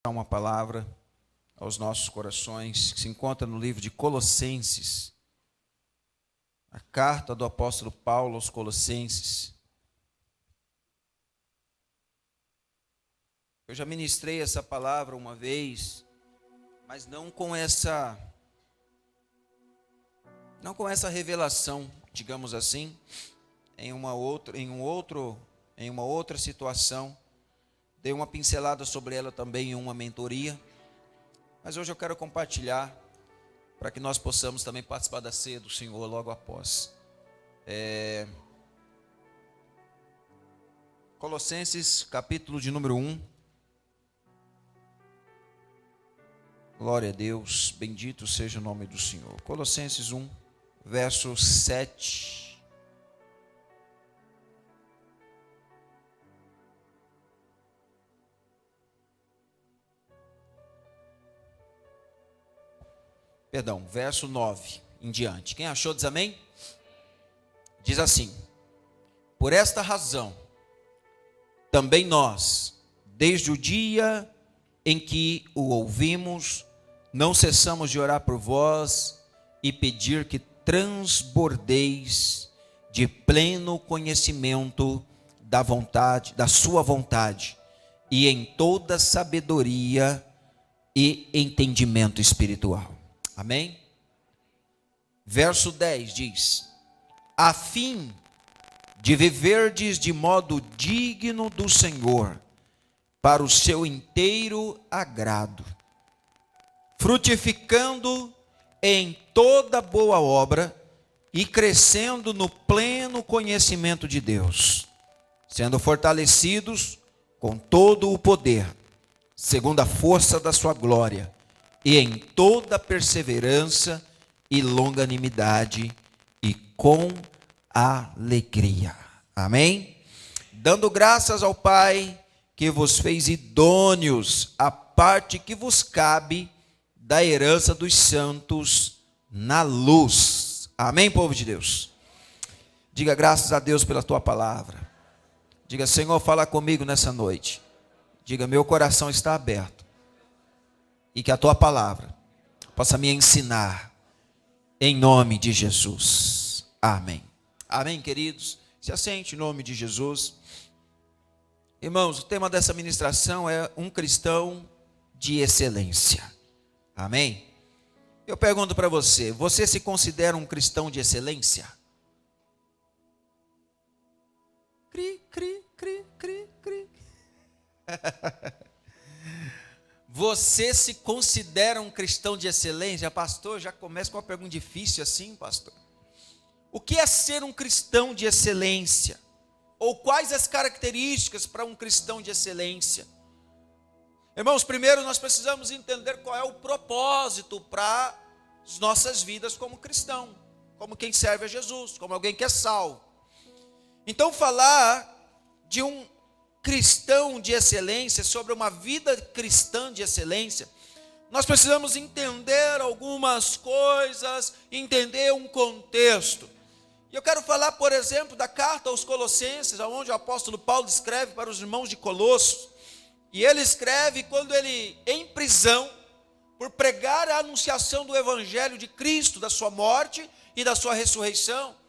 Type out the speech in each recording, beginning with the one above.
Uma palavra aos nossos corações, que se encontra no livro de Colossenses, a carta do apóstolo Paulo aos Colossenses. Eu já ministrei essa palavra uma vez, mas não com essa revelação, digamos assim, em uma outra situação. Dei uma pincelada sobre ela também em uma mentoria. Mas hoje eu quero compartilhar, para que nós possamos também participar da ceia do Senhor logo após. Colossenses, capítulo de número 1. Glória a Deus, bendito seja o nome do Senhor. Colossenses 1, verso 7. Verso 9 em diante. Quem achou diz amém? Diz assim: por esta razão, também nós, desde o dia em que o ouvimos, não cessamos de orar por vós e pedir que transbordeis de pleno conhecimento da vontade, da sua vontade, e em toda sabedoria e entendimento espiritual. Amém? Verso 10 diz: a fim de viverdes de modo digno do Senhor, para o seu inteiro agrado, frutificando em toda boa obra e crescendo no pleno conhecimento de Deus, sendo fortalecidos com todo o poder, segundo a força da sua glória, e em toda perseverança e longanimidade e com alegria. Amém? Dando graças ao Pai que vos fez idôneos à parte que vos cabe da herança dos santos na luz. Amém, povo de Deus? Diga graças a Deus pela tua palavra. Diga: Senhor, fala comigo nessa noite. Diga: meu coração está aberto. E que a tua palavra possa me ensinar, em nome de Jesus. Amém. Amém, queridos? Se assente em nome de Jesus. Irmãos, o tema dessa ministração é um cristão de excelência. Amém? Eu pergunto para você: você se considera um cristão de excelência? Cri, cri, cri, cri, cri. Você se considera um cristão de excelência? Pastor, já começa com uma pergunta difícil assim, pastor. O que é ser um cristão de excelência? Ou quais as características para um cristão de excelência? Irmãos, primeiro nós precisamos entender qual é o propósito para as nossas vidas como cristão, como quem serve a Jesus, como alguém que é salvo. Então, falar de um cristão de excelência, sobre uma vida cristã de excelência, nós precisamos entender algumas coisas, entender um contexto. E eu quero falar, por exemplo, da carta aos Colossenses, onde o apóstolo Paulo escreve para os irmãos de Colossos. E ele escreve quando ele, em prisão, por pregar a anunciação do evangelho de Cristo, da sua morte e da sua ressurreição.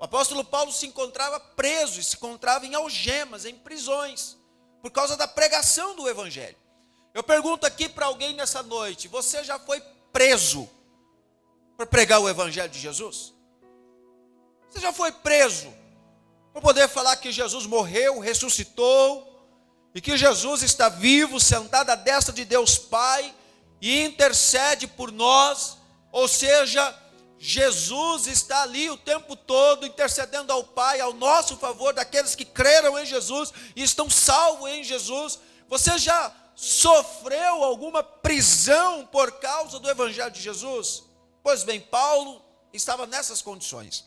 O apóstolo Paulo se encontrava preso, se encontrava em algemas, em prisões, por causa da pregação do evangelho. Eu pergunto aqui para alguém nessa noite: você já foi preso por pregar o evangelho de Jesus? Você já foi preso por poder falar que Jesus morreu, ressuscitou, e que Jesus está vivo, sentado à destra de Deus Pai, e intercede por nós? Ou seja, Jesus está ali o tempo todo intercedendo ao Pai, ao nosso favor, daqueles que creram em Jesus e estão salvos em Jesus. Você já sofreu alguma prisão por causa do evangelho de Jesus? Pois bem, Paulo estava nessas condições.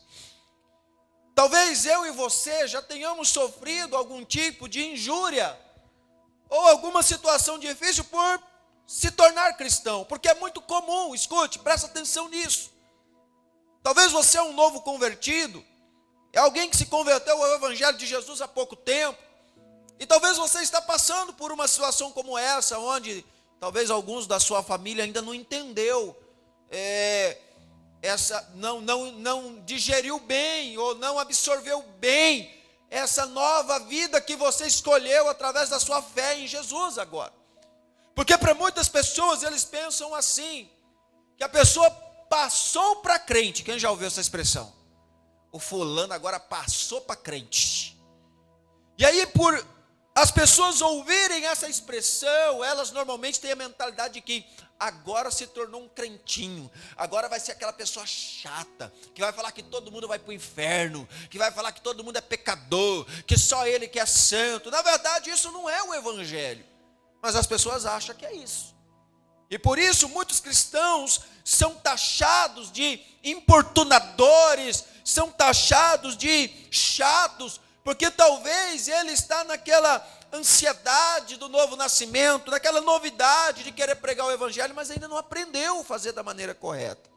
Talvez eu e você já tenhamos sofrido algum tipo de injúria ou alguma situação difícil por se tornar cristão, porque é muito comum. Escute, presta atenção nisso. Talvez você é um novo convertido, é alguém que se converteu ao evangelho de Jesus há pouco tempo, e talvez você está passando por uma situação como essa, onde Talvez alguns da sua família ainda não entendeu, não digeriu bem ou não absorveu bem essa nova vida que você escolheu através da sua fé em Jesus agora. Porque para muitas pessoas eles pensam assim, que a pessoa passou para crente. Quem já ouviu essa expressão? O fulano agora passou para crente. E aí, por as pessoas ouvirem essa expressão, elas normalmente têm a mentalidade de que agora se tornou um crentinho, agora vai ser aquela pessoa chata, que vai falar que todo mundo vai para o inferno, que vai falar que todo mundo é pecador, que só ele que é santo. Na verdade, isso não é o evangelho, mas as pessoas acham que é isso. E por isso muitos cristãos são taxados de importunadores, são taxados de chatos, porque talvez ele está naquela ansiedade do novo nascimento, naquela novidade de querer pregar o evangelho, mas ainda não aprendeu a fazer da maneira correta.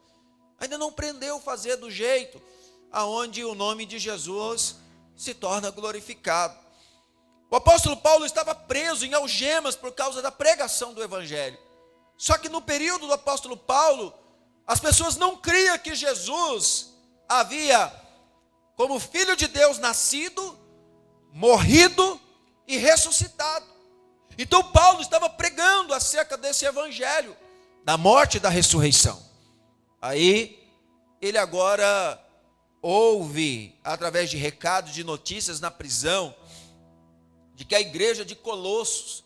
Ainda não aprendeu a fazer do jeito aonde o nome de Jesus se torna glorificado. O apóstolo Paulo estava preso em algemas por causa da pregação do evangelho. Só que no período do apóstolo Paulo, as pessoas não criam que Jesus havia, como filho de Deus, nascido, morrido e ressuscitado. Então Paulo estava pregando acerca desse evangelho, da morte e da ressurreição. Aí, ele agora ouve, através de recados, de notícias na prisão, de que a igreja de Colossos,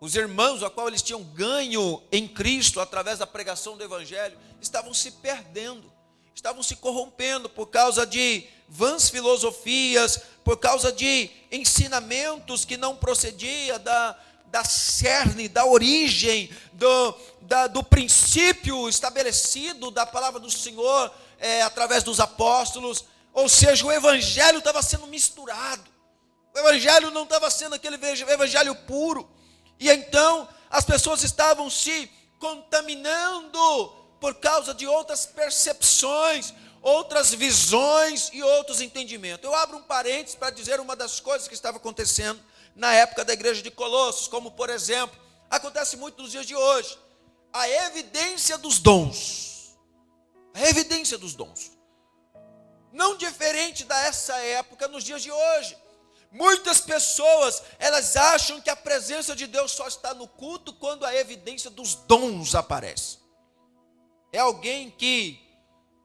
os irmãos a qual eles tinham ganho em Cristo, através da pregação do evangelho, estavam se perdendo, estavam se corrompendo por causa de vãs filosofias, por causa de ensinamentos que não procedia da cerne, da origem, do princípio estabelecido da palavra do Senhor, através dos apóstolos. Ou seja, o evangelho estava sendo misturado, o evangelho não estava sendo aquele evangelho puro, e então as pessoas estavam se contaminando por causa de outras percepções, outras visões e outros entendimentos. Eu abro um parênteses para dizer uma das coisas que estava acontecendo na época da igreja de Colossos, como por exemplo, acontece muito nos dias de hoje, a evidência dos dons. A evidência dos dons. Não diferente dessa época nos dias de hoje. Muitas pessoas, elas acham que a presença de Deus só está no culto quando a evidência dos dons aparece. É alguém que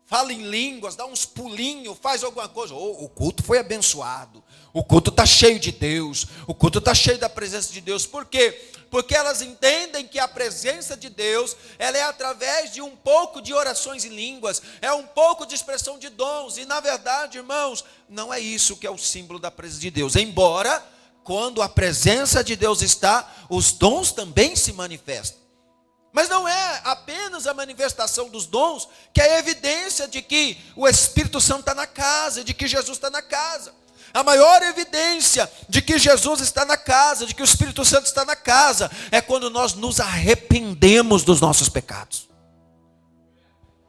fala em línguas, dá uns pulinhos, faz alguma coisa. O culto foi abençoado, o culto está cheio de Deus, o culto está cheio da presença de Deus. Por quê? Porque elas entendem que a presença de Deus, ela é através de um pouco de orações em línguas, é um pouco de expressão de dons, e na verdade, irmãos, não é isso que é o símbolo da presença de Deus. Embora, quando a presença de Deus está, os dons também se manifestam. Mas não é apenas a manifestação dos dons que é a evidência de que o Espírito Santo está na casa, de que Jesus está na casa. A maior evidência de que Jesus está na casa, de que o Espírito Santo está na casa, é quando nós nos arrependemos dos nossos pecados.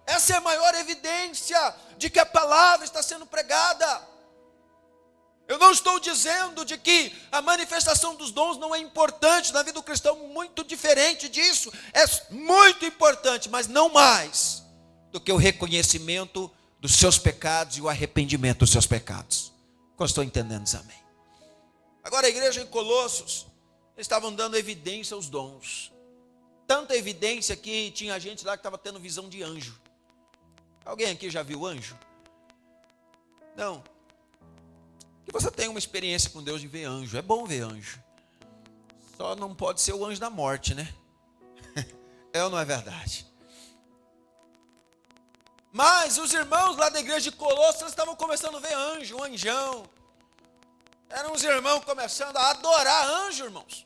Essa é a maior evidência de que a palavra está sendo pregada. Eu não estou dizendo de que a manifestação dos dons não é importante na vida do cristão, muito diferente disso, é muito importante, mas não mais do que o reconhecimento dos seus pecados e o arrependimento dos seus pecados. Como estou entendendo isso, amém? Agora a igreja em Colossos, eles estavam dando evidência aos dons, tanta evidência que tinha gente lá que estava tendo visão de anjo. Alguém aqui já viu anjo? Não. Que você tem uma experiência com Deus de ver anjo, é bom ver anjo, só não pode ser o anjo da morte, né? É ou não é verdade? Mas os irmãos lá da igreja de Colossos, eles estavam começando a ver anjo, um anjão, eram os irmãos começando a adorar anjo, irmãos.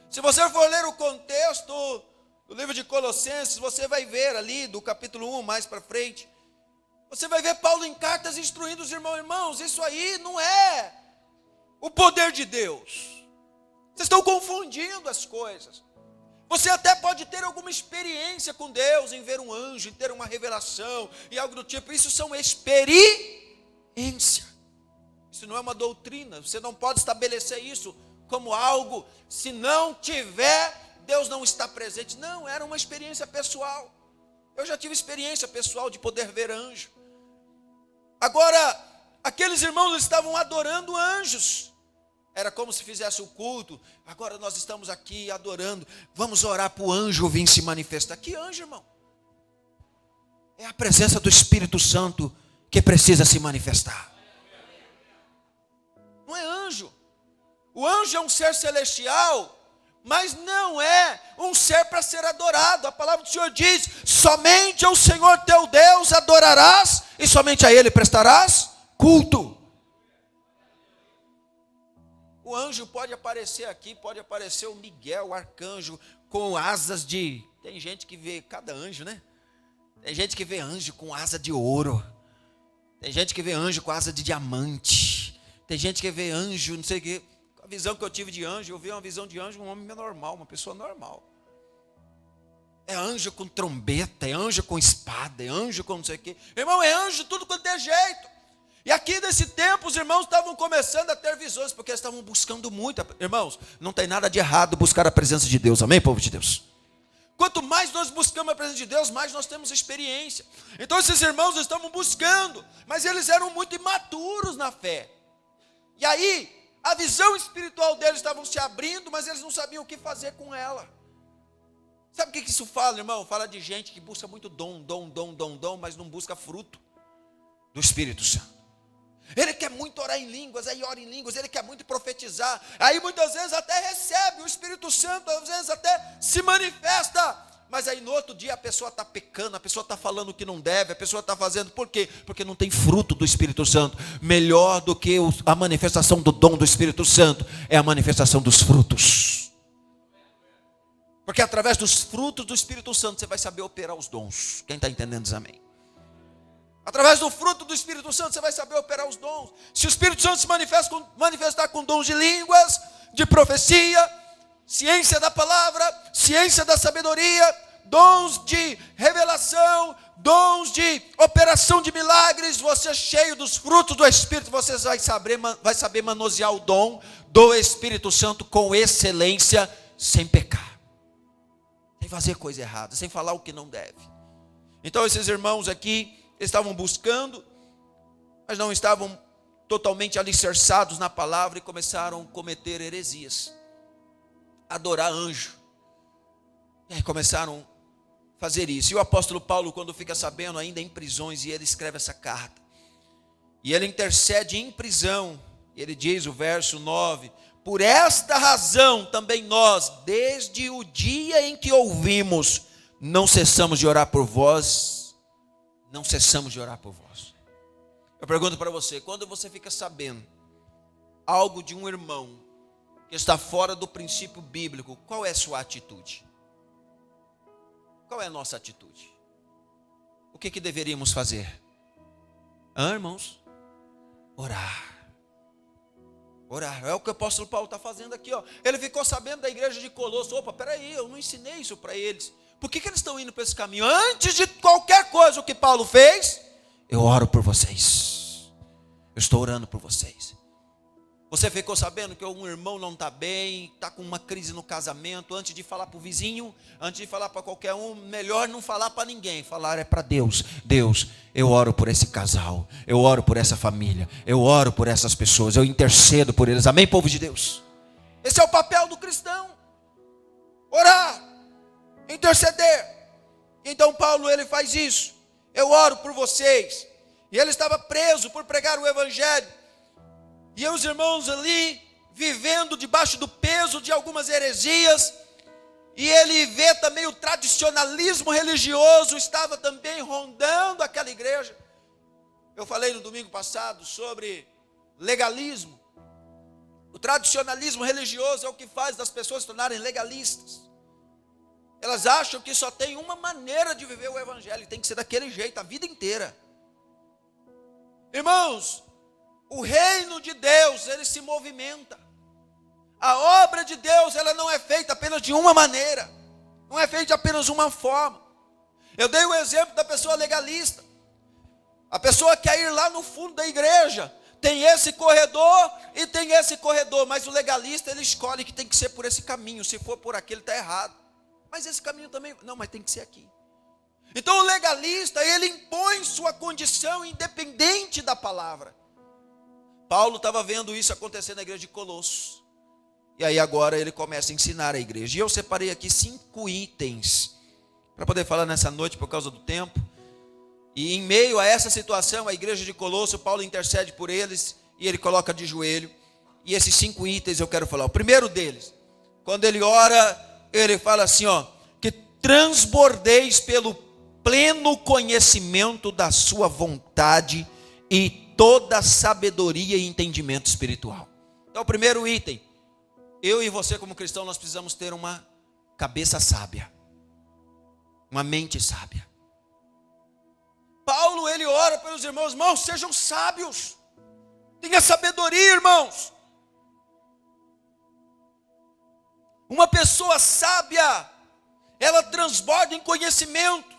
Se você for ler o contexto do livro de Colossenses, você vai ver ali, do capítulo 1 mais para frente, você vai ver Paulo em cartas instruindo os irmãos, isso aí não é o poder de Deus. Vocês estão confundindo as coisas. Você até pode ter alguma experiência com Deus, em ver um anjo, em ter uma revelação, e algo do tipo. Isso são experiência. Isso não é uma doutrina. Você não pode estabelecer isso como algo, se não tiver Deus não está presente. Não, era uma experiência pessoal. Eu já tive experiência pessoal de poder ver anjo. Agora, aqueles irmãos estavam adorando anjos. Era como se fizesse o culto. Agora nós estamos aqui adorando. Vamos orar para o anjo vir se manifestar. Que anjo, irmão? É a presença do Espírito Santo que precisa se manifestar. Não é anjo. O anjo é um ser celestial, mas não é um ser para ser adorado. A palavra do Senhor diz: somente ao Senhor teu Deus adorarás, e somente a Ele prestarás culto. O anjo pode aparecer aqui, pode aparecer o Miguel, o arcanjo, com asas de... Tem gente que vê cada anjo, né? Tem gente que vê anjo com asa de ouro. Tem gente que vê anjo com asa de diamante. Tem gente que vê anjo, não sei o quê. A visão que eu tive de anjo, eu vi uma visão de anjo, um homem normal, uma pessoa normal. É anjo com trombeta, é anjo com espada, é anjo com não sei o quê. Irmão, é anjo tudo quanto é jeito. E aqui nesse tempo os irmãos estavam começando a ter visões, porque eles estavam buscando muito. Irmãos, não tem nada de errado buscar a presença de Deus, amém, povo de Deus? Quanto mais nós buscamos a presença de Deus, mais nós temos experiência. Então esses irmãos estavam buscando, mas eles eram muito imaturos na fé. E aí, a visão espiritual deles estava se abrindo, mas eles não sabiam o que fazer com ela. Sabe o que isso fala, irmão? Fala de gente que busca muito dom, mas não busca fruto do Espírito Santo. Ele quer muito orar em línguas, aí ora em línguas, ele quer muito profetizar, aí muitas vezes até recebe o Espírito Santo, às vezes até se manifesta, mas aí no outro dia a pessoa está pecando, a pessoa está falando o que não deve, a pessoa está fazendo, por quê? Porque não tem fruto do Espírito Santo. Melhor do que a manifestação do dom do Espírito Santo é a manifestação dos frutos. Porque através dos frutos do Espírito Santo você vai saber operar os dons. Quem está entendendo diz amém. Através do fruto do Espírito Santo você vai saber operar os dons. Se o Espírito Santo se manifestar com dons de línguas, de profecia, ciência da palavra, ciência da sabedoria, dons de revelação, dons de operação de milagres, você cheio dos frutos do Espírito, você vai saber manusear o dom do Espírito Santo com excelência, sem pecar, sem fazer coisa errada, sem falar o que não deve. Então esses irmãos aqui estavam buscando, mas não estavam totalmente alicerçados na palavra e começaram a cometer heresias, adorar anjo. E aí começaram a fazer isso. E o apóstolo Paulo, quando fica sabendo, ainda em prisões, e ele escreve essa carta, e ele intercede em prisão, e ele diz, o verso 9: por esta razão também nós, desde o dia em que ouvimos, não cessamos de orar por vós. Não cessamos de orar por vós. Eu pergunto para você, quando você fica sabendo algo de um irmão que está fora do princípio bíblico, qual é a sua atitude? Qual é a nossa atitude? O que deveríamos fazer? Irmãos? Orar. Orar. É o que o apóstolo Paulo está fazendo aqui, ó. Ele ficou sabendo da igreja de Colosso. Opa, peraí, eu não ensinei isso para eles. Por que eles estão indo para esse caminho? Antes de qualquer coisa, o que Paulo fez? Eu oro por vocês. Eu estou orando por vocês. Você ficou sabendo que um irmão não está bem, está com uma crise no casamento, antes de falar para o vizinho, antes de falar para qualquer um, melhor não falar para ninguém, falar é para Deus. Deus, eu oro por esse casal, eu oro por essa família, eu oro por essas pessoas, eu intercedo por eles. Amém, povo de Deus? Esse é o papel do cristão. Orar. Interceder. Então Paulo, ele faz isso. Eu oro por vocês. E ele estava preso por pregar o evangelho. E os irmãos ali, vivendo debaixo do peso de algumas heresias. E ele vê também o tradicionalismo religioso estava também rondando aquela igreja. Eu falei no domingo passado sobre legalismo. O tradicionalismo religioso é o que faz das pessoas se tornarem legalistas. Elas acham que só tem uma maneira de viver o evangelho, tem que ser daquele jeito a vida inteira. Irmãos, o reino de Deus, ele se movimenta. A obra de Deus, ela não é feita apenas de uma maneira, não é feita apenas de uma forma. Eu dei o exemplo da pessoa legalista. A pessoa quer ir lá no fundo da igreja, Tem esse corredor e tem esse corredor, mas o legalista ele escolhe que tem que ser por esse caminho, se for por aquele está errado. Mas esse caminho também, não, mas tem que ser aqui. Então o legalista, ele impõe sua condição independente da palavra. Paulo estava vendo isso acontecer na igreja de Colossos. E aí agora ele começa a ensinar a igreja. E eu separei aqui 5 itens para poder falar nessa noite por causa do tempo. E em meio a essa situação, a igreja de Colossos, Paulo intercede por eles e ele coloca de joelho. E esses 5 itens eu quero falar. O primeiro deles, quando ele ora, ele fala assim, que transbordeis pelo pleno conhecimento da sua vontade e toda sabedoria e entendimento espiritual. Então o primeiro item, eu e você como cristão, nós precisamos ter uma cabeça sábia, uma mente sábia. Paulo, ele ora pelos irmãos, sejam sábios, tenha sabedoria, irmãos. Uma pessoa sábia, ela transborda em conhecimento.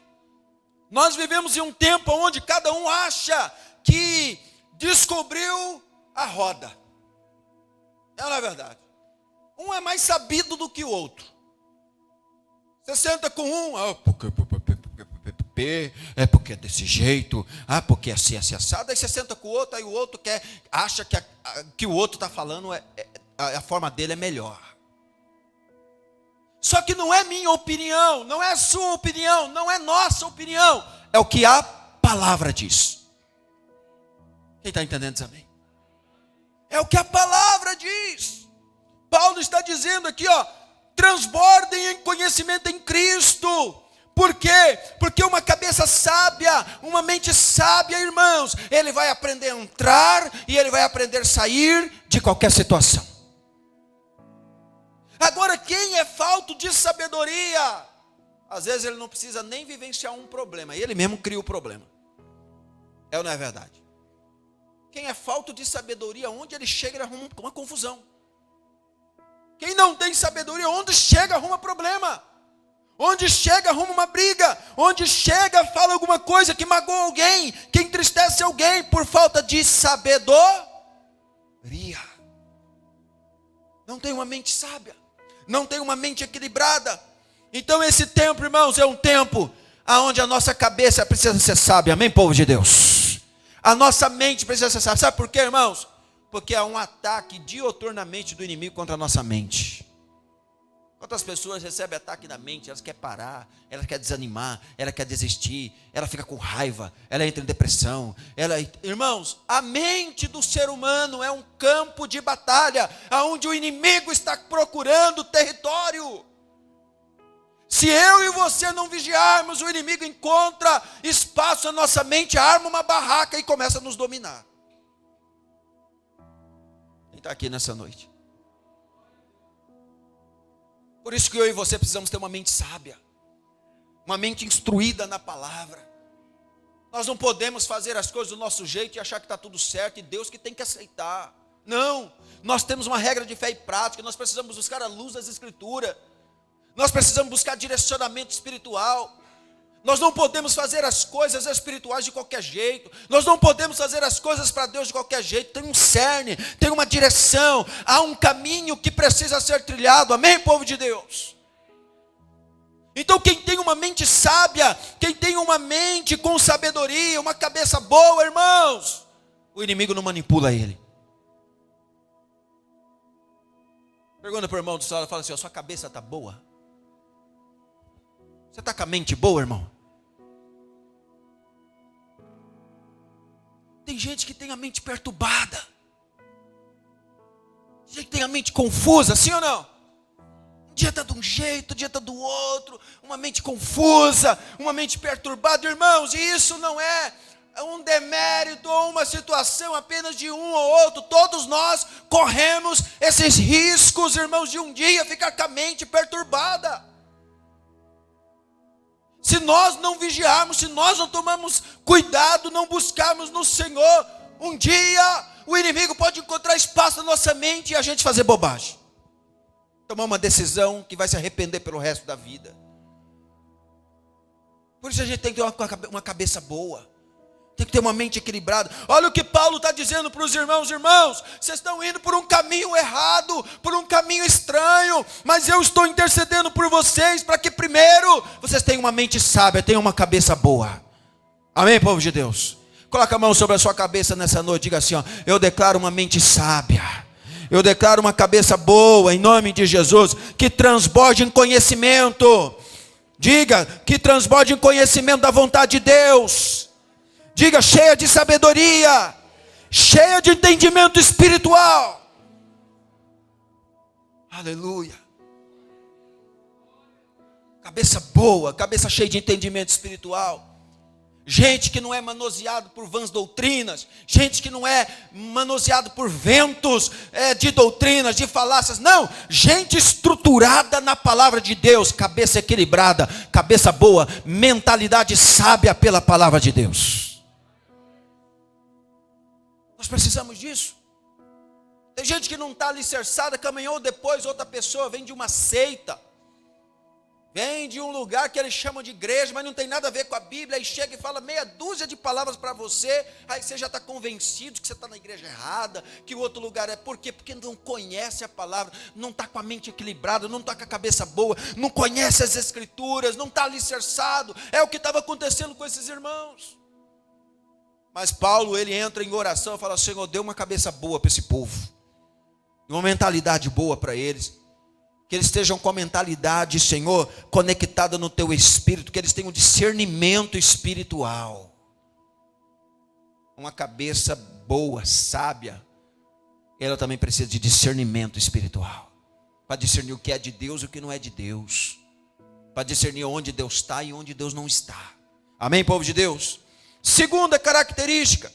Nós vivemos em um tempo onde cada um acha que descobriu a roda. Não é verdade? Um é mais sabido do que o outro. Você senta com um, porque é desse jeito, porque é assim, assado. Aí você senta com o outro, aí o outro acha que o outro está falando, a forma dele é melhor. Só que não é minha opinião, não é sua opinião, não é nossa opinião. É o que a palavra diz. Quem está entendendo isso, amém? É o que a palavra diz. Paulo está dizendo aqui, transbordem em conhecimento em Cristo. Por quê? Porque uma cabeça sábia, uma mente sábia, irmãos, ele vai aprender a entrar e ele vai aprender a sair de qualquer situação. Agora, quem é falto de sabedoria, às vezes ele não precisa nem vivenciar um problema, ele mesmo cria o problema. É ou não é verdade? Quem é falto de sabedoria, onde ele chega, ele arruma uma confusão. Quem não tem sabedoria, onde chega, arruma problema. Onde chega, arruma uma briga. Onde chega, fala alguma coisa que magoa alguém, que entristece alguém por falta de sabedoria. Não tem uma mente sábia, não tem uma mente equilibrada. Então esse tempo, irmãos, é um tempo onde a nossa cabeça precisa ser sábia, amém, povo de Deus? A nossa mente precisa ser sábia. Sabe por quê, irmãos? Porque há um ataque dioturnamente do inimigo contra a nossa mente. Quantas pessoas recebem ataque na mente, elas querem parar, elas querem desanimar, ela quer desistir, ela fica com raiva, ela entra em depressão. Irmãos, a mente do ser humano é um campo de batalha, onde o inimigo está procurando território. Se eu e você não vigiarmos, o inimigo encontra espaço na nossa mente, arma uma barraca e começa a nos dominar. Quem está aqui nessa noite? Por isso que eu e você precisamos ter uma mente sábia, uma mente instruída na palavra. Nós não podemos fazer as coisas do nosso jeito e achar que está tudo certo e Deus que tem que aceitar. Não, nós temos uma regra de fé e prática, nós precisamos buscar a luz das Escrituras. Nós precisamos buscar direcionamento espiritual. Nós não podemos fazer as coisas espirituais de qualquer jeito. Nós não podemos fazer as coisas para Deus de qualquer jeito. Tem um cerne, tem uma direção. Há um caminho que precisa ser trilhado. Amém, povo de Deus? Então quem tem uma mente sábia, quem tem uma mente com sabedoria, uma cabeça boa, irmãos, o inimigo não manipula ele. Pergunta para o irmão do céu, fala assim, a sua cabeça está boa? Você está com a mente boa, irmão? Tem gente que tem a mente perturbada. Tem gente que tem a mente confusa, sim ou não? Um dia está de um jeito, outro dia está do outro. Uma mente confusa, uma mente perturbada. Irmãos, isso não é um demérito ou uma situação apenas de um ou outro. Todos nós corremos esses riscos, irmãos, de um dia ficar com a mente perturbada. Se nós não vigiarmos, se nós não tomarmos cuidado, não buscarmos no Senhor, um dia o inimigo pode encontrar espaço na nossa mente e a gente fazer bobagem. Tomar uma decisão que vai se arrepender pelo resto da vida. Por isso a gente tem que ter uma cabeça boa. Tem que ter uma mente equilibrada. Olha o que Paulo está dizendo para os irmãos: irmãos, vocês estão indo por um caminho errado, por um caminho estranho, mas eu estou intercedendo por vocês, para que primeiro vocês tenham uma mente sábia, tenham uma cabeça boa. Amém, povo de Deus? Coloca a mão sobre a sua cabeça nessa noite, diga assim: ó, eu declaro uma mente sábia, eu declaro uma cabeça boa, em nome de Jesus, que transborde em conhecimento. Diga, que transborde em conhecimento da vontade de Deus. Diga, cheia de sabedoria, cheia de entendimento espiritual. Aleluia. Cabeça boa, cabeça cheia de entendimento espiritual. Gente que não é manuseado por vãs doutrinas, gente que não é manuseado por ventos de doutrinas, de falácias, não, gente estruturada na palavra de Deus, cabeça equilibrada, cabeça boa, mentalidade sábia pela palavra de Deus. Nós precisamos disso. Tem gente que não está alicerçada, caminhou depois, outra pessoa vem de uma seita, vem de um lugar que eles chamam de igreja, mas não tem nada a ver com a Bíblia, aí chega e fala meia dúzia de palavras para você, aí você já está convencido que você está na igreja errada, que o outro lugar é. Por quê? Porque não conhece a palavra, não está com a mente equilibrada, não está com a cabeça boa, não conhece as escrituras, não está alicerçado. É o que estava acontecendo com esses irmãos. Mas Paulo, ele entra em oração e fala: Senhor, dê uma cabeça boa para esse povo, uma mentalidade boa para eles, que eles estejam com a mentalidade, Senhor, conectada no teu espírito, que eles tenham discernimento espiritual. Uma cabeça boa, sábia, ela também precisa de discernimento espiritual, para discernir o que é de Deus e o que não é de Deus, para discernir onde Deus está e onde Deus não está. Amém, povo de Deus? Segunda característica,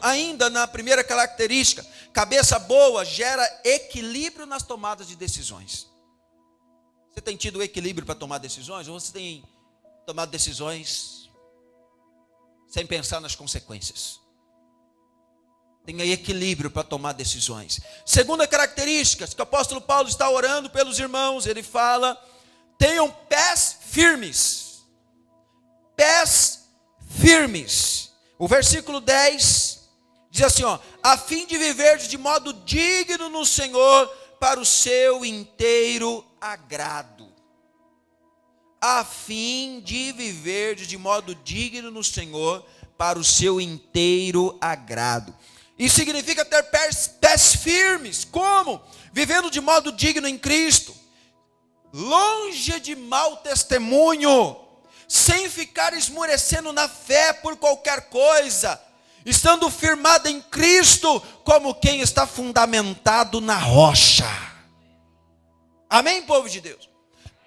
ainda na primeira característica, cabeça boa gera equilíbrio nas tomadas de decisões. Você tem tido equilíbrio para tomar decisões? Ou você tem tomado decisões sem pensar nas consequências? Tenha equilíbrio para tomar decisões. Segunda característica, que o apóstolo Paulo está orando pelos irmãos, ele fala: tenham pés firmes. Pés firmes. O versículo 10 diz assim, ó: a fim de viver de modo digno no Senhor, para o seu inteiro agrado. A fim de viver de modo digno no Senhor, para o seu inteiro agrado. Isso significa ter pés firmes. Como? Vivendo de modo digno em Cristo, longe de mau testemunho, sem ficar esmorecendo na fé por qualquer coisa, estando firmado em Cristo, como quem está fundamentado na rocha. Amém, povo de Deus?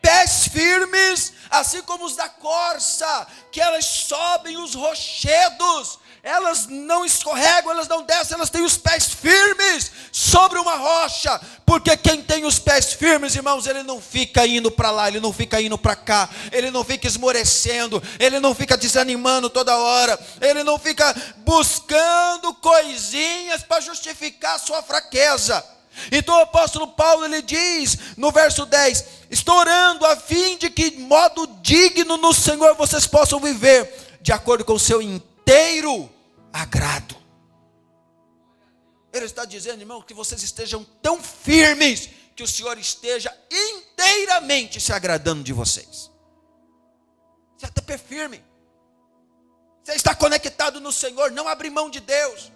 Pés firmes, assim como os da corça, que elas sobem os rochedos, elas não escorregam, elas não descem, elas têm os pés firmes sobre uma rocha, porque quem tem os pés firmes, irmãos, ele não fica indo para lá, ele não fica indo para cá, ele não fica esmorecendo, ele não fica desanimando toda hora, ele não fica buscando coisinhas para justificar a sua fraqueza. Então o apóstolo Paulo, ele diz no verso 10, estou orando a fim de que de modo digno no Senhor vocês possam viver de acordo com o seu inteiro agrado. Ele está dizendo, irmão, que vocês estejam tão firmes, que o Senhor esteja inteiramente se agradando de vocês. Você está pé firme, você está conectado no Senhor, não abre mão de Deus.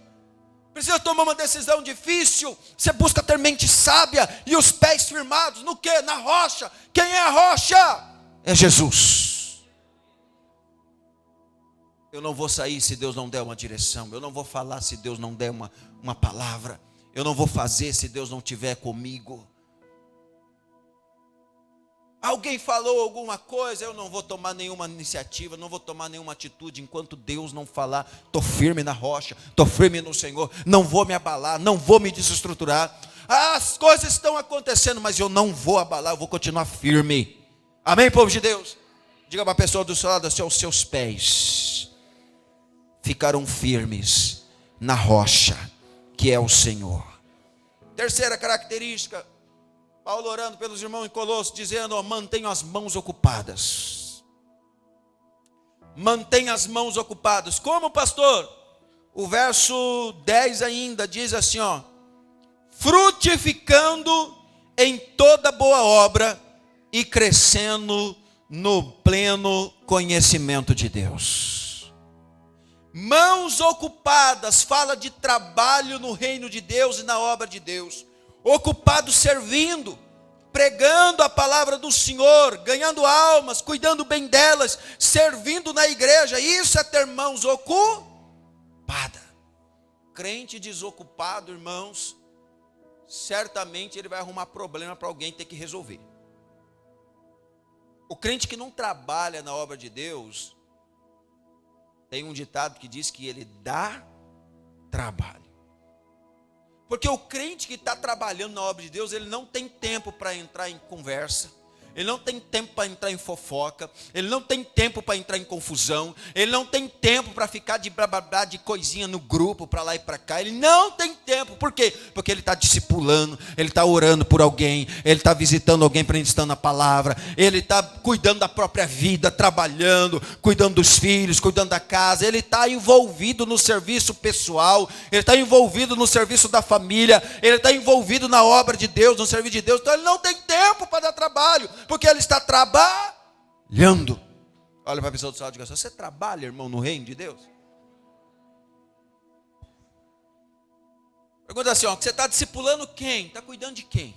Precisa tomar uma decisão difícil, você busca ter mente sábia e os pés firmados no quê? Na rocha. Quem é a rocha? É Jesus. Eu não vou sair se Deus não der uma direção, eu não vou falar se Deus não der uma palavra, eu não vou fazer se Deus não estiver comigo. Alguém falou alguma coisa, eu não vou tomar nenhuma iniciativa, não vou tomar nenhuma atitude enquanto Deus não falar. Estou firme na rocha, estou firme no Senhor, não vou me abalar, não vou me desestruturar. As coisas estão acontecendo, mas eu não vou abalar, eu vou continuar firme. Amém, povo de Deus? Diga para a pessoa do seu lado assim, os seus pés ficaram firmes na rocha, que é o Senhor. Terceira característica, Paulo orando pelos irmãos em Colossos, dizendo, mantenham as mãos ocupadas. mantém as mãos ocupadas. Como, pastor? O verso 10 ainda diz assim, ó: frutificando em toda boa obra e crescendo no pleno conhecimento de Deus. Mãos ocupadas fala de trabalho no reino de Deus e na obra de Deus. Ocupado servindo, pregando a palavra do Senhor, ganhando almas, cuidando bem delas, servindo na igreja. Isso é ter mãos ocupadas. Crente desocupado, irmãos, certamente ele vai arrumar problema para alguém ter que resolver. O crente que não trabalha na obra de Deus, tem um ditado que diz que ele dá trabalho. Porque o crente que está trabalhando na obra de Deus, ele não tem tempo para entrar em conversa, ele não tem tempo para entrar em fofoca, ele não tem tempo para entrar em confusão, ele não tem tempo para ficar de blá blá blá, de coisinha no grupo, para lá e para cá, ele não tem tempo. Por quê? Porque ele está discipulando, ele está orando por alguém, ele está visitando alguém, ministrando a palavra, ele está cuidando da própria vida, trabalhando, cuidando dos filhos, cuidando da casa, ele está envolvido no serviço pessoal, ele está envolvido no serviço da família, ele está envolvido na obra de Deus, no serviço de Deus. Então ele não tem tempo para dar trabalho, porque ele está trabalhando. Olha para a pessoa do salão de graça: você trabalha, irmão, no reino de Deus? Pergunta assim, ó: você está discipulando quem? Está cuidando de quem?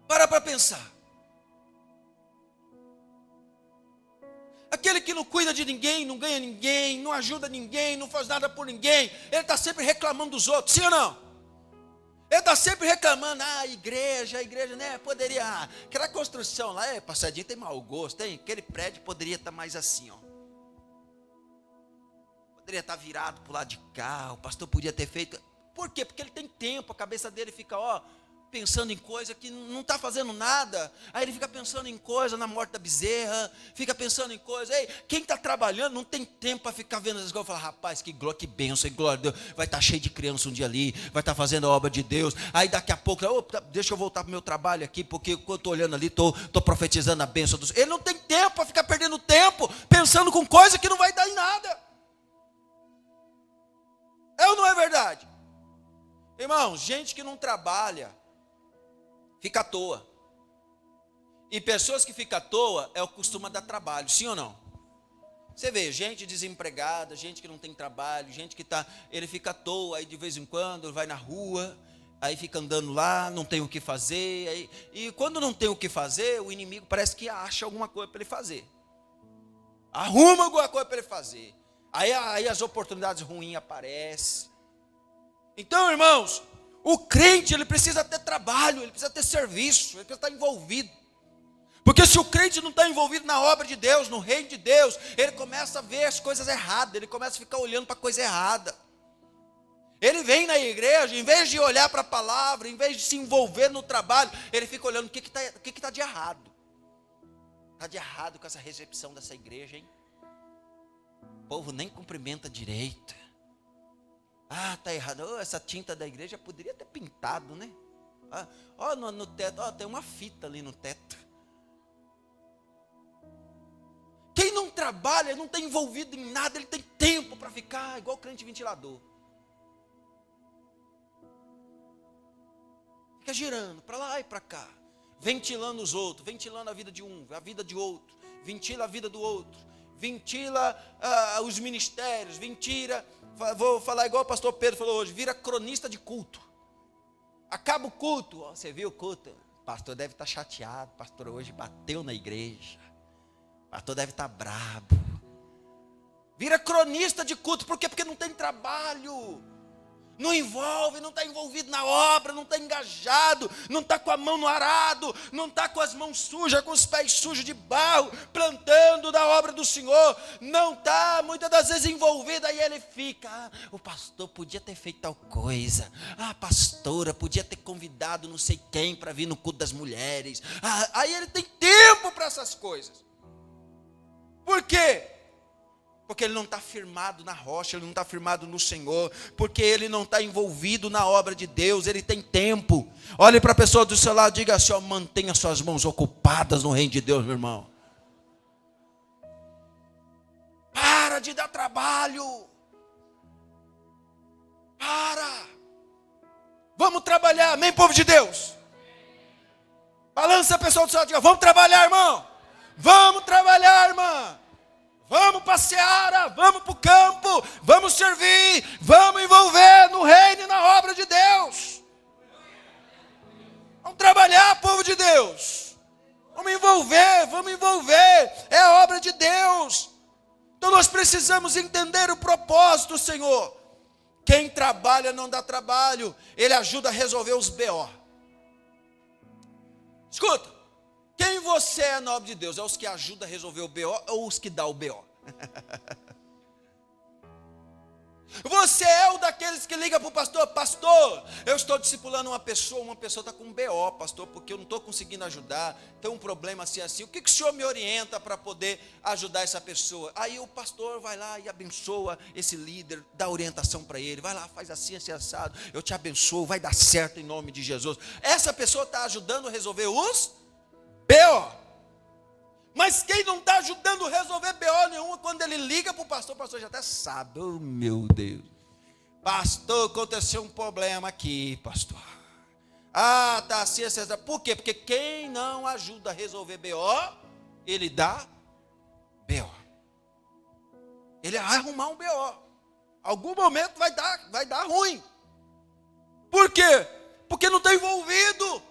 Para pensar. Aquele que não cuida de ninguém, não ganha ninguém, não ajuda ninguém, não faz nada por ninguém, ele está sempre reclamando dos outros, sim ou não? Ele está sempre reclamando: a igreja, né, poderia, aquela construção lá, passadinha, tem mau gosto, tem, aquele prédio poderia estar mais assim, ó. Poderia estar virado para o lado de cá, o pastor podia ter feito. Por quê? Porque ele tem tempo, a cabeça dele fica, pensando em coisa que não está fazendo nada. Aí ele fica pensando em coisa, na morte da bezerra, fica pensando em coisa. Ei, quem está trabalhando não tem tempo para ficar vendo as coisas. Fala: rapaz, que glória, que bênção, glória a Deus. Vai estar cheio de criança um dia ali, vai estar fazendo a obra de Deus. Aí daqui a pouco, deixa eu voltar para o meu trabalho aqui, porque enquanto eu estou olhando ali, estou profetizando a bênção dos. Ele não tem tempo para ficar perdendo tempo, pensando com coisa que não vai dar em nada. É ou não é verdade? Irmãos, gente que não trabalha fica à toa. E pessoas que ficam à toa é o costume dar trabalho, sim ou não? Você vê gente desempregada, gente que não tem trabalho, gente que ele fica à toa, aí de vez em quando vai na rua, aí fica andando lá, não tem o que fazer, e quando não tem o que fazer, o inimigo parece que acha alguma coisa para ele fazer. Arruma alguma coisa para ele fazer. Aí as oportunidades ruins aparecem. Então, irmãos, o crente, ele precisa ter trabalho, ele precisa ter serviço, ele precisa estar envolvido. Porque se o crente não está envolvido na obra de Deus, no reino de Deus, ele começa a ver as coisas erradas, ele começa a ficar olhando para a coisa errada. Ele vem na igreja, em vez de olhar para a palavra, em vez de se envolver no trabalho, ele fica olhando o que está de errado. Está de errado com essa recepção dessa igreja, hein? O povo nem cumprimenta direito. Está errado. Essa tinta da igreja poderia ter pintado, né? No teto, tem uma fita ali no teto. Quem não trabalha, não está envolvido em nada, ele tem tempo para ficar igual crente ventilador. Fica girando para lá e para cá, ventilando os outros, ventilando a vida de um, a vida de outro, ventila a vida do outro, ventila os ministérios, vou falar igual o pastor Pedro falou hoje, vira cronista de culto. Acaba o culto, você viu o culto? O pastor deve estar chateado, o pastor hoje bateu na igreja, o pastor deve estar brabo. Vira cronista de culto, por quê? Porque não tem trabalho. Não envolve, não está envolvido na obra, não está engajado, não está com a mão no arado, não está com as mãos sujas, com os pés sujos de barro, plantando da obra do Senhor, não está muitas das vezes envolvido, aí ele fica: o pastor podia ter feito tal coisa, a pastora podia ter convidado não sei quem para vir no culto das mulheres, aí ele tem tempo para essas coisas. Por quê? Porque ele não está firmado na rocha, ele não está firmado no Senhor, porque ele não está envolvido na obra de Deus, ele tem tempo. Olhe para a pessoa do seu lado e diga assim: ó, mantenha suas mãos ocupadas no reino de Deus, meu irmão. Para de dar trabalho. Para. Vamos trabalhar, amém, povo de Deus? Balança a pessoa do seu lado e diga: vamos trabalhar, irmão. Vamos trabalhar, irmã. Vamos passear, vamos para o campo, vamos servir, vamos envolver no reino e na obra de Deus. Vamos trabalhar, povo de Deus. Vamos envolver, é a obra de Deus. Então nós precisamos entender o propósito, Senhor. Quem trabalha não dá trabalho, ele ajuda a resolver os BO. Escuta. Quem você é na obra de Deus? É os que ajudam a resolver o BO ou os que dão o BO? Você é o daqueles que liga para o pastor: pastor, eu estou discipulando uma pessoa está com um BO, pastor, porque eu não estou conseguindo ajudar, tem um problema assim, o que o senhor me orienta para poder ajudar essa pessoa? Aí o pastor vai lá e abençoa esse líder, dá orientação para ele: vai lá, faz assim, assado, eu te abençoo, vai dar certo em nome de Jesus. Essa pessoa está ajudando a resolver os BO. Mas quem não está ajudando a resolver BO nenhuma, quando ele liga para o pastor já até sabe: oh meu Deus, pastor, aconteceu um problema aqui, pastor. Ah, está assim. Por quê? Porque quem não ajuda a resolver BO, ele dá BO. Ele vai arrumar um BO. Algum momento vai dar ruim. Por quê? Porque não está envolvido,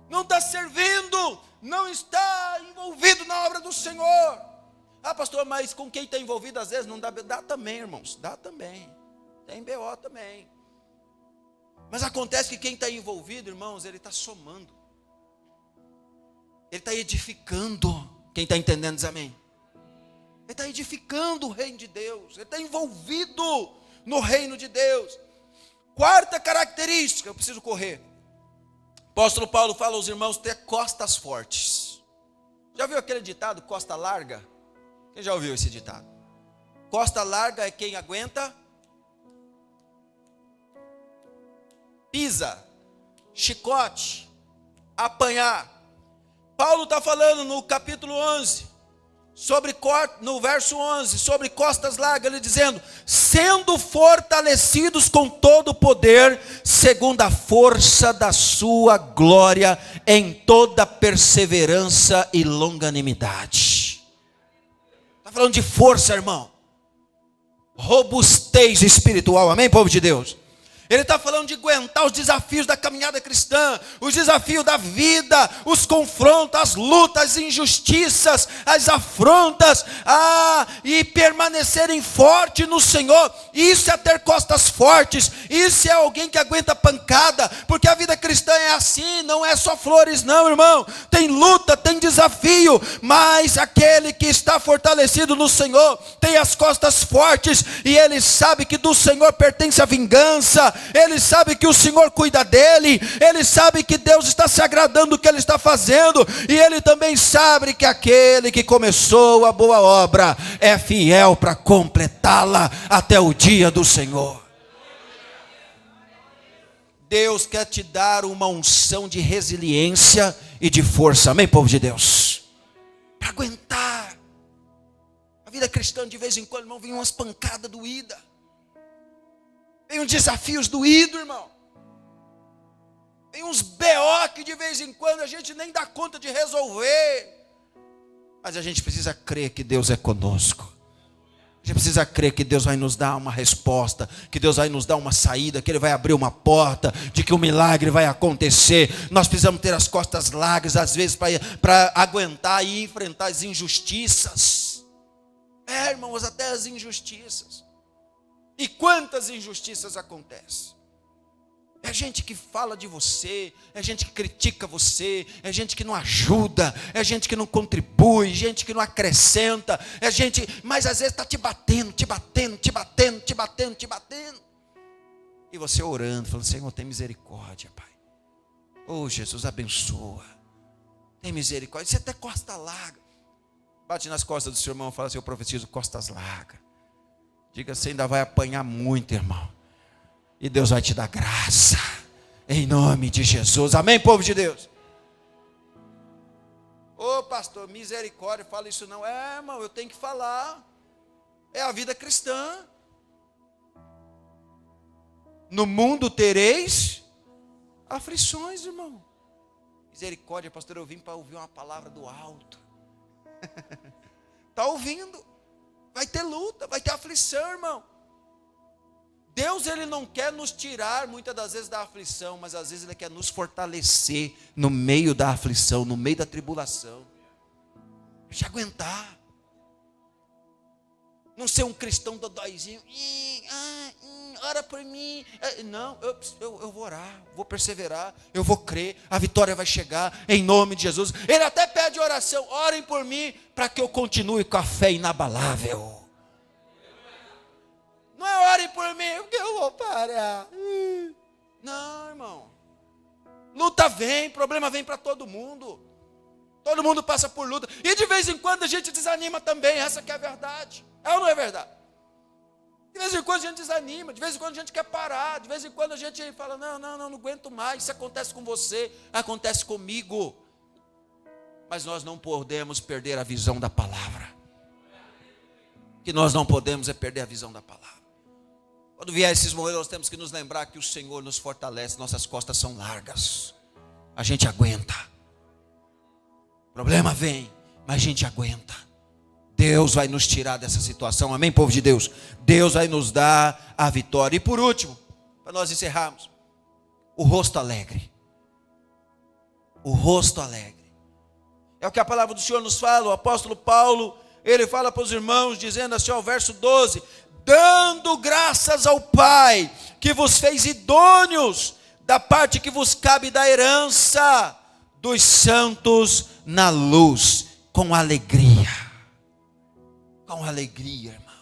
não está servindo, não está envolvido na obra do Senhor. Ah, pastor, mas com quem está envolvido às vezes não dá. Dá também, irmãos, dá também. Tem BO também. Mas acontece que quem está envolvido, irmãos, ele está somando. Ele está edificando. Quem está entendendo diz amém. Ele está edificando o reino de Deus. Ele está envolvido no reino de Deus. Quarta característica, eu preciso correr. O apóstolo Paulo fala aos irmãos ter costas fortes. Já viu aquele ditado, costa larga? Quem já ouviu esse ditado? Costa larga é quem aguenta pisa, chicote, apanhar. Paulo está falando no capítulo 11, no verso 11, sobre costas largas, ele dizendo: sendo fortalecidos com todo o poder, segundo a força da sua glória, em toda perseverança e longanimidade. Está falando de força, irmão. Robustez espiritual, amém, povo de Deus? Ele está falando de aguentar os desafios da caminhada cristã, os desafios da vida, os confrontos, as lutas, as injustiças, as afrontas, e permanecerem fortes no Senhor. Isso é ter costas fortes, isso é alguém que aguenta pancada, porque a vida cristã é assim, não é só flores não, irmão. Tem luta, tem desafio, mas aquele que está fortalecido no Senhor, tem as costas fortes, e ele sabe que do Senhor pertence a vingança, ele sabe que o Senhor cuida dele, ele sabe que Deus está se agradando do que ele está fazendo, e ele também sabe que aquele que começou a boa obra é fiel para completá-la até o dia do Senhor. Deus quer te dar uma unção de resiliência e de força, amém, povo de Deus? Para aguentar. A vida cristã, de vez em quando, irmão, vem umas pancadas doídas. Tem uns desafios doídos, irmão. Tem uns BO que de vez em quando a gente nem dá conta de resolver. Mas a gente precisa crer que Deus é conosco. A gente precisa crer que Deus vai nos dar uma resposta, que Deus vai nos dar uma saída, que Ele vai abrir uma porta, de que o milagre vai acontecer. Nós precisamos ter as costas largas, às vezes, para aguentar e enfrentar as injustiças. Irmãos, até as injustiças. E quantas injustiças acontecem? É gente que fala de você, é gente que critica você, é gente que não ajuda, é gente que não contribui, gente que não acrescenta, é gente, mas às vezes está te batendo. E você orando, falando: Senhor, tem misericórdia, Pai. Oh, Jesus, abençoa. Tem misericórdia. Você até costa larga. Bate nas costas do seu irmão e fala assim: eu profetizo costas largas. Diga, você ainda vai apanhar muito, irmão. E Deus vai te dar graça. Em nome de Jesus. Amém, povo de Deus? Ô pastor, misericórdia, fala isso não. Irmão, eu tenho que falar. É a vida cristã. No mundo tereis aflições, irmão. Misericórdia, pastor, eu vim para ouvir uma palavra do alto. Está ouvindo? Vai ter luta, vai ter aflição, irmão. Deus, Ele não quer nos tirar muitas das vezes da aflição, mas às vezes Ele quer nos fortalecer no meio da aflição, no meio da tribulação. Deixa eu aguentar. Não ser um cristão dodóizinho. Ora por mim. Não, eu vou orar, vou perseverar, eu vou crer, a vitória vai chegar, em nome de Jesus. Ele até pede oração, orem por mim, para que eu continue com a fé inabalável. Não é orem por mim, porque eu vou parar. Não, irmão. Luta vem, problema vem para todo mundo. Todo mundo passa por luta. E de vez em quando a gente desanima também, essa que é a verdade. É ou não é verdade? De vez em quando a gente desanima, de vez em quando a gente quer parar, de vez em quando a gente fala, não aguento mais, isso acontece com você, acontece comigo. Mas nós não podemos perder a visão da palavra. O que nós não podemos é perder a visão da palavra. Quando vier esses momentos, nós temos que nos lembrar que o Senhor nos fortalece, nossas costas são largas. A gente aguenta. O problema vem, mas a gente aguenta. Deus vai nos tirar dessa situação, amém, povo de Deus? Deus vai nos dar a vitória. E por último, para nós encerrarmos, o rosto alegre. O rosto alegre. É o que a palavra do Senhor nos fala, o apóstolo Paulo, ele fala para os irmãos, dizendo assim, ao verso 12, dando graças ao Pai, que vos fez idôneos, da parte que vos cabe da herança, dos santos na luz, com alegria. Com alegria, irmão.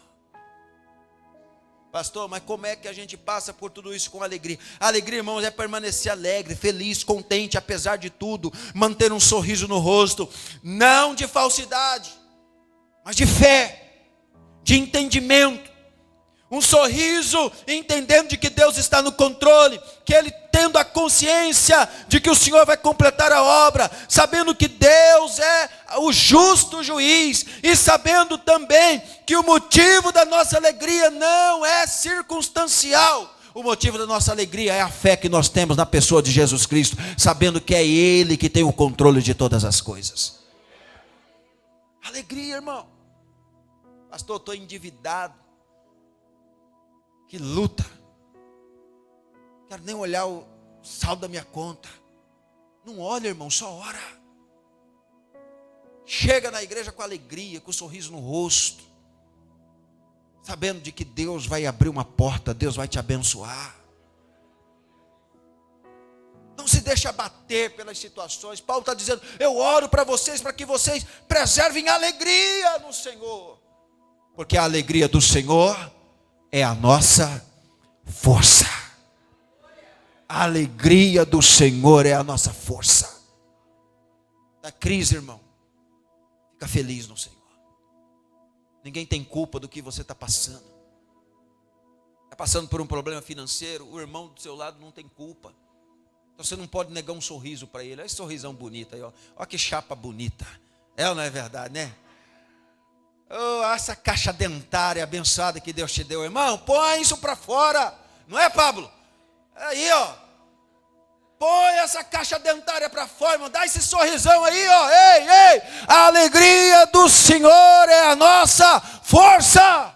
Pastor, mas como é que a gente passa por tudo isso com alegria? A alegria, irmãos, é permanecer alegre, feliz, contente, apesar de tudo, manter um sorriso no rosto, não de falsidade, mas de fé, de entendimento. Um sorriso entendendo de que Deus está no controle, que Ele tendo a consciência de que o Senhor vai completar a obra, sabendo que Deus é o justo juiz, e sabendo também que o motivo da nossa alegria não é circunstancial. O motivo da nossa alegria é a fé que nós temos na pessoa de Jesus Cristo, sabendo que é Ele que tem o controle de todas as coisas. Alegria, irmão. Pastor, estou endividado. Que luta. Não quero nem olhar o saldo da minha conta. Não olha, irmão, só ora. Chega na igreja com alegria, com um sorriso no rosto, sabendo de que Deus vai abrir uma porta, Deus vai te abençoar. Não se deixe abater pelas situações. Paulo está dizendo, eu oro para vocês, para que vocês preservem a alegria no Senhor. Porque a alegria do Senhor é a nossa força. A alegria do Senhor é a nossa força. Na crise, irmão, fica feliz no Senhor. Ninguém tem culpa do que você está passando. Está passando por um problema financeiro, o irmão do seu lado não tem culpa. Então você não pode negar um sorriso para ele. Olha esse sorrisão bonito aí, ó. Olha que chapa bonita. É ou não é verdade, né? Oh, essa caixa dentária abençoada que Deus te deu, irmão, põe isso para fora, não é, Pablo? Aí, ó, põe essa caixa dentária para fora, irmão, dá esse sorrisão aí, ó, ei, a alegria do Senhor é a nossa força.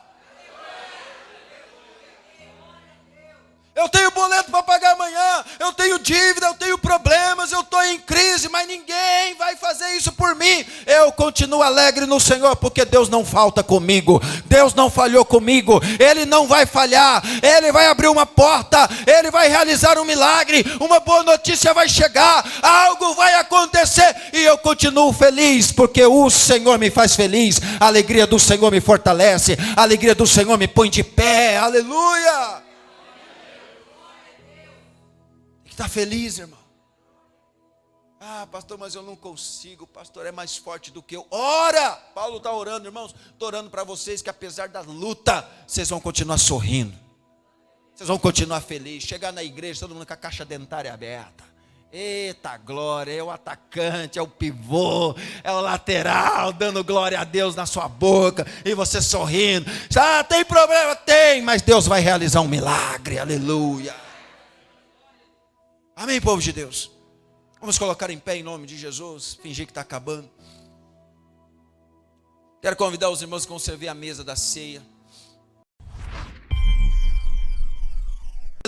Eu tenho boleto para pagar amanhã, eu tenho dívida, eu tenho problemas, eu estou em crise, mas ninguém vai fazer isso por mim. Eu continuo alegre no Senhor, porque Deus não falta comigo, Deus não falhou comigo, Ele não vai falhar, Ele vai abrir uma porta, Ele vai realizar um milagre, uma boa notícia vai chegar, algo vai acontecer, e eu continuo feliz, porque o Senhor me faz feliz, a alegria do Senhor me fortalece, a alegria do Senhor me põe de pé, aleluia. Está feliz, irmão. Ah, pastor, mas eu não consigo, o pastor é mais forte do que eu. Ora! Paulo está orando, irmãos, estou orando para vocês que apesar da luta, vocês vão continuar sorrindo. Vocês vão continuar felizes, chegar na igreja, todo mundo com a caixa dentária aberta. Eita glória, é o atacante, é o pivô, é o lateral, dando glória a Deus na sua boca, e você sorrindo. Ah, tem problema? Tem, mas Deus vai realizar um milagre, aleluia. Amém, povo de Deus? Vamos colocar em pé em nome de Jesus, fingir que está acabando. Quero convidar os irmãos que vão servir a mesa da ceia.